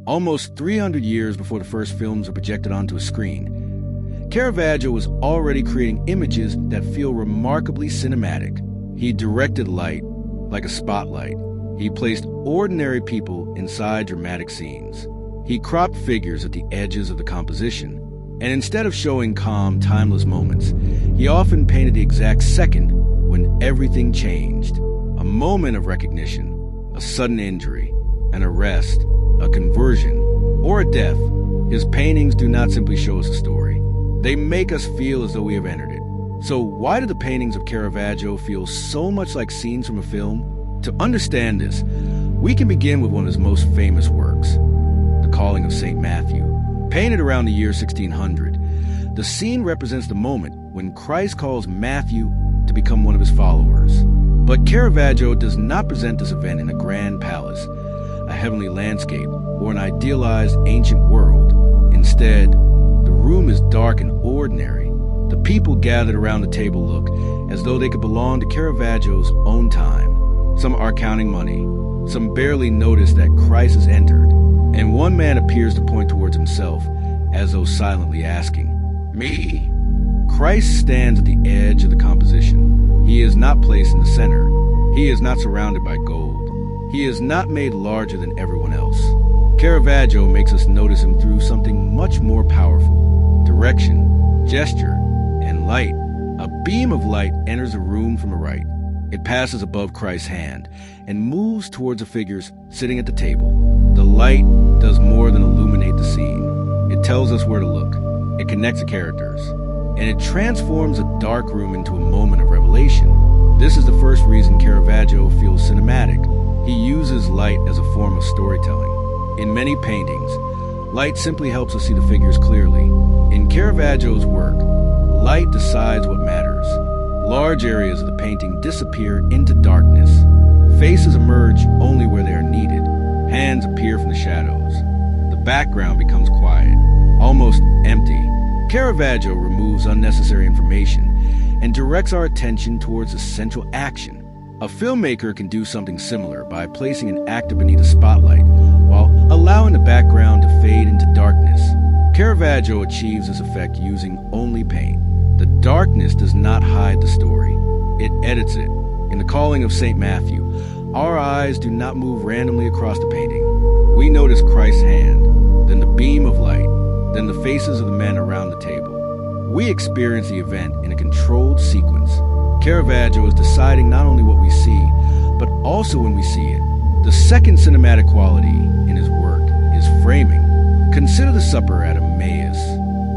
almost 300 years before the first films were projected onto a screen. Caravaggio was already creating images that feel remarkably cinematic. He directed light like a spotlight. He placed ordinary people inside dramatic scenes. He cropped figures at the edges of the composition. And instead of showing calm, timeless moments, he often painted the exact second when everything changed. A moment of recognition, a sudden injury, an arrest, a conversion, or a death. His paintings do not simply show us a story. They make us feel as though we have entered it. So why do the paintings of Caravaggio feel so much like scenes from a film? To understand this, we can begin with one of his most famous works, The Calling of St. Matthew. Painted around the year 1600, the scene represents the moment when Christ calls Matthew to become one of his followers. But Caravaggio does not present this event in a grand palace, a heavenly landscape, or an idealized ancient world. Instead, the room is dark and ordinary. The people gathered around the table look as though they could belong to Caravaggio's own time. Some are counting money, some barely notice that Christ has entered, and one man appears to point towards himself, as though silently asking, "Me?" Christ stands at the edge of the composition. He is not placed in the center. He is not surrounded by gold. He is not made larger than everyone else. Caravaggio makes us notice him through something much more powerful: direction, gesture, and light. A beam of light enters the room from the right. It passes above Christ's hand and moves towards the figures sitting at the table. The light does more than illuminate the scene. It tells us where to look. It connects the characters. And it transforms a dark room into a moment of revelation. This is the first reason Caravaggio feels cinematic. He uses light as a form of storytelling. In many paintings, light simply helps us see the figures clearly. In Caravaggio's work, light decides what matters. Large areas of the painting disappear into darkness. Faces emerge only where they are needed. Hands appear from the shadows. The background becomes quiet, almost empty. Caravaggio removes unnecessary information and directs our attention towards essential action. A filmmaker can do something similar by placing an actor beneath a spotlight while allowing the background to fade into darkness. Caravaggio achieves this effect using only paint. The darkness does not hide the story. It edits it. In The Calling of St. Matthew, our eyes do not move randomly across the painting. We notice Christ's hand, then the beam of light, then the faces of the men around the table. We experience the event in a controlled sequence. Caravaggio is deciding not only what we see, but also when we see it. The second cinematic quality in his work is framing. Consider the supper at Emmaus.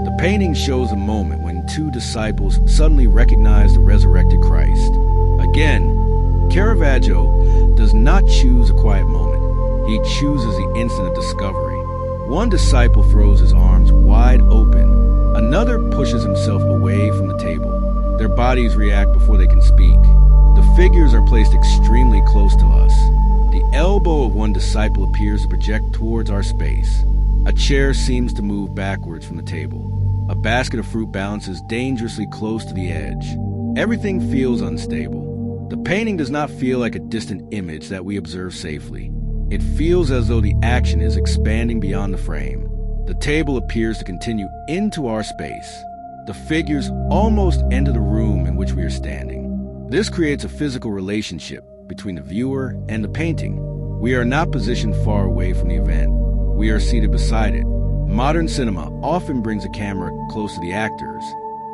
The painting shows a moment when two disciples suddenly recognize the resurrected Christ. Again, Caravaggio does not choose a quiet moment. He chooses the instant of discovery. One disciple throws his arms wide open. Another pushes himself away from the table. Their bodies react before they can speak. The figures are placed extremely close to us. The elbow of one disciple appears to project towards our space. A chair seems to move backwards from the table. A basket of fruit balances dangerously close to the edge. Everything feels unstable. The painting does not feel like a distant image that we observe safely. It feels as though the action is expanding beyond the frame. The table appears to continue into our space. The figures almost enter the room in which we are standing. This creates a physical relationship between the viewer and the painting. We are not positioned far away from the event. We are seated beside it. Modern cinema often brings a camera close to the actors.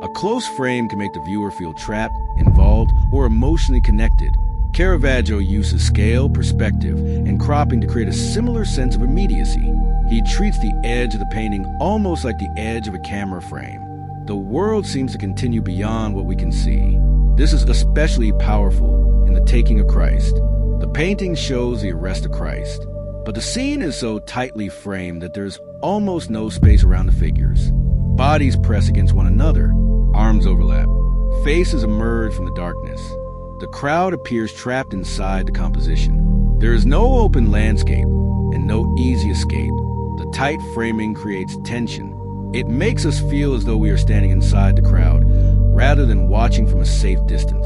A close frame can make the viewer feel trapped, involved, or emotionally connected. Caravaggio uses scale, perspective, and cropping to create a similar sense of immediacy. He treats the edge of the painting almost like the edge of a camera frame. The world seems to continue beyond what we can see. This is especially powerful in The Taking of Christ. The painting shows the arrest of Christ, but the scene is so tightly framed that there's almost no space around the figures. Bodies press against one another, arms overlap, faces emerge from the darkness. The crowd appears trapped inside the composition. There is no open landscape and no easy escape. The tight framing creates tension. It makes us feel as though we are standing inside the crowd rather than watching from a safe distance.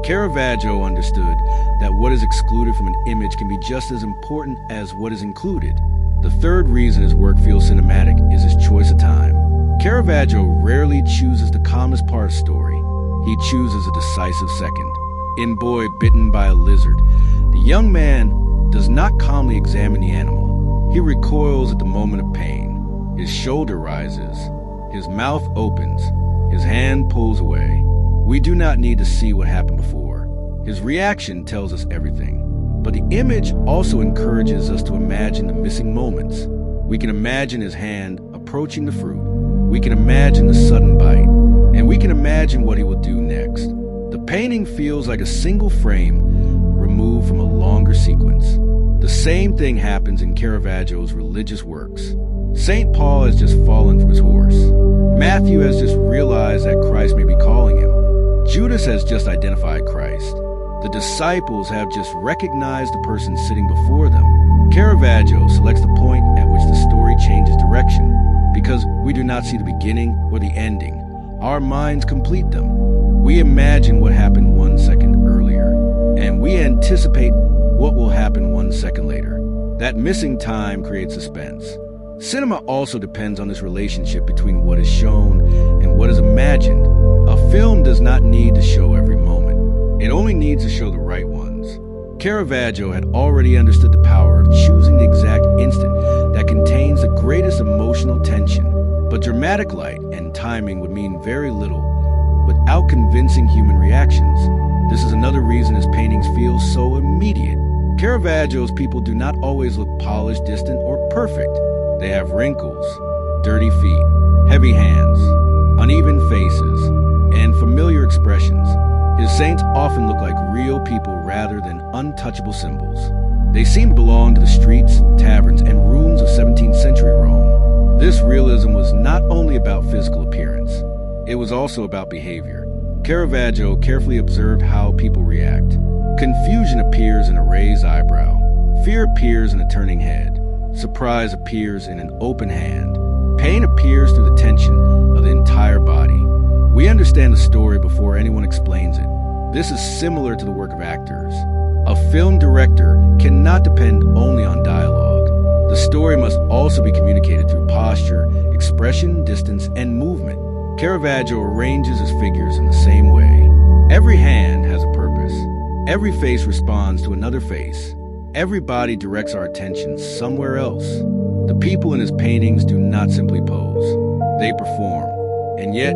Caravaggio understood that what is excluded from an image can be just as important as what is included. The third reason his work feels cinematic is his choice of time. Caravaggio rarely chooses the calmest part of story. He chooses a decisive second. In Boy, Bitten by a Lizard, the young man does not calmly examine the animal. He recoils at the moment of pain. His shoulder rises. His mouth opens. His hand pulls away. We do not need to see what happened before. His reaction tells us everything. But the image also encourages us to imagine the missing moments. We can imagine his hand approaching the fruit. We can imagine the sudden bite. And we can imagine what he will do next. The painting feels like a single frame removed from a longer sequence. The same thing happens in Caravaggio's religious works. St. Paul has just fallen from his horse. Matthew has just realized that Christ may be calling him. Judas has just identified Christ. The disciples have just recognized the person sitting before them. Caravaggio selects the point at which the story changes direction, because we do not see the beginning or the ending. Our minds complete them. We imagine what happened 1 second earlier, and we anticipate what will happen 1 second later. That missing time creates suspense. Cinema also depends on this relationship between what is shown and what is imagined. A film does not need to show every moment. It only needs to show the right ones. Caravaggio had already understood the power of choosing the exact instant that contains the greatest emotional tension. But dramatic light and timing would mean very little without convincing human reactions. This is another reason his paintings feel so immediate. Caravaggio's people do not always look polished, distant, or perfect. They have wrinkles, dirty feet, heavy hands, uneven faces, and familiar expressions. His saints often look like real people rather than untouchable symbols. They seem to belong to the streets, taverns, and rooms of 17th century Rome. This realism was not only about physical appearance, it was also about behavior. Caravaggio carefully observed how people react. Confusion appears in a raised eyebrow. Fear appears in a turning head. Surprise appears in an open hand. Pain appears through the tension of the entire body. We understand the story before anyone explains it. This is similar to the work of actors. A film director cannot depend only on dialogue. The story must also be communicated through posture, expression, distance, and movement. Caravaggio arranges his figures in the same way. Every hand has a purpose. Every face responds to another face. Every body directs our attention somewhere else. The people in his paintings do not simply pose. They perform. And yet,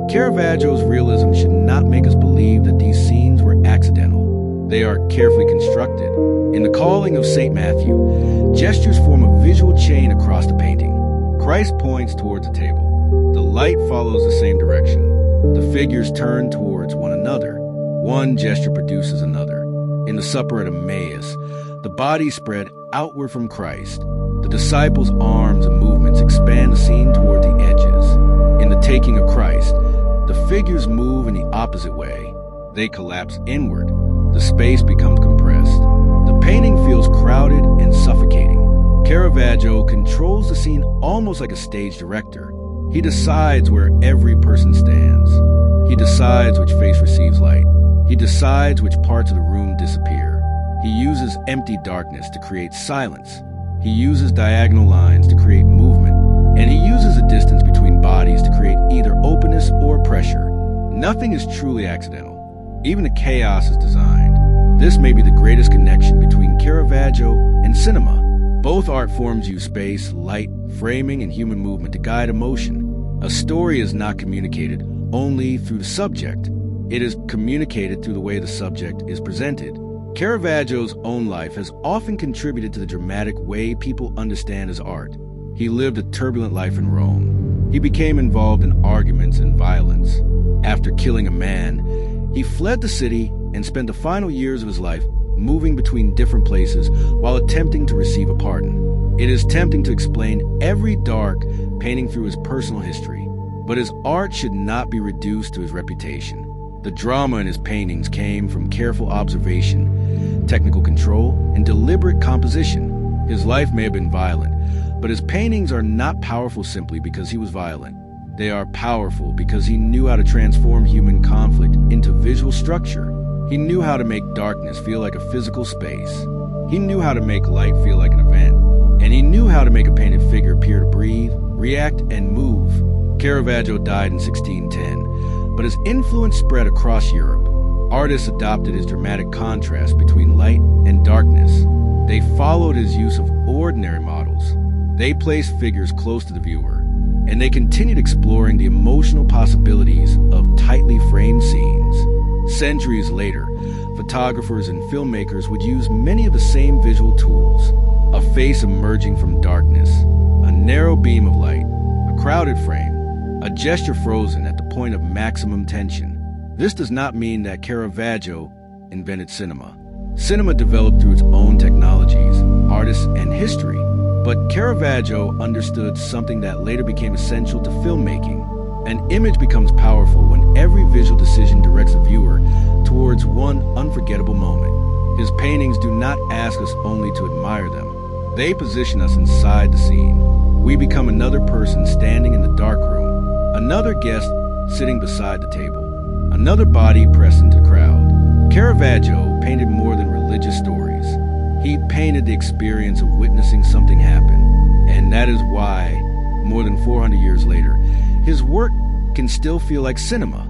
Caravaggio's realism should not make us believe that these scenes were accidental. They are carefully constructed. In The Calling of St. Matthew, gestures form a visual chain across the painting. Christ points towards a table. The light follows the same direction. The figures turn towards one another. One gesture produces another. In the supper at Emmaus, the body spread outward from Christ. The disciples' arms and movements expand the scene toward the edges. In the taking of Christ, the figures move in the opposite way. They collapse inward. The space becomes compressed. The painting feels crowded and suffocating. Caravaggio controls the scene almost like a stage director. He decides where every person stands. He decides which face receives light. He decides which parts of the room disappear. He uses empty darkness to create silence. He uses diagonal lines to create movement. And he uses a distance between bodies to create either openness or pressure. Nothing is truly accidental. Even the chaos is designed. This may be the greatest connection between Caravaggio and cinema. Both art forms use space, light, framing, and human movement to guide emotion. A story is not communicated only through the subject. It is communicated through the way the subject is presented. Caravaggio's own life has often contributed to the dramatic way people understand his art. He lived a turbulent life in Rome. He became involved in arguments and violence. After killing a man, he fled the city and spent the final years of his life moving between different places while attempting to receive a pardon. It is tempting to explain every dark painting through his personal history, but his art should not be reduced to his reputation. The drama in his paintings came from careful observation, technical control, and deliberate composition. His life may have been violent, but his paintings are not powerful simply because he was violent. They are powerful because he knew how to transform human conflict into visual structure. He knew how to make darkness feel like a physical space. He knew how to make light feel like an event. and he knew how to make a painted figure appear to breathe, react, and move. Caravaggio died in 1610, but his influence spread across Europe. Artists adopted his dramatic contrast between light and darkness. They followed his use of ordinary models. They placed figures close to the viewer, and they continued exploring the emotional possibilities of tightly framed scenes. Centuries later, photographers and filmmakers would use many of the same visual tools: a face emerging from darkness, a narrow beam of light, a crowded frame, a gesture frozen at the point of maximum tension. This does not mean that Caravaggio invented cinema. Cinema developed through its own technologies, artists, and history. But Caravaggio understood something that later became essential to filmmaking. An image becomes powerful when every visual decision directs the viewer towards one unforgettable moment. His paintings do not ask us only to admire them. They position us inside the scene. We become another person standing in the dark room, another guest sitting beside the table, another body pressed into the crowd. Caravaggio painted more than religious stories. He painted the experience of witnessing something happen. And that is why, more than 400 years later, his work can still feel like cinema.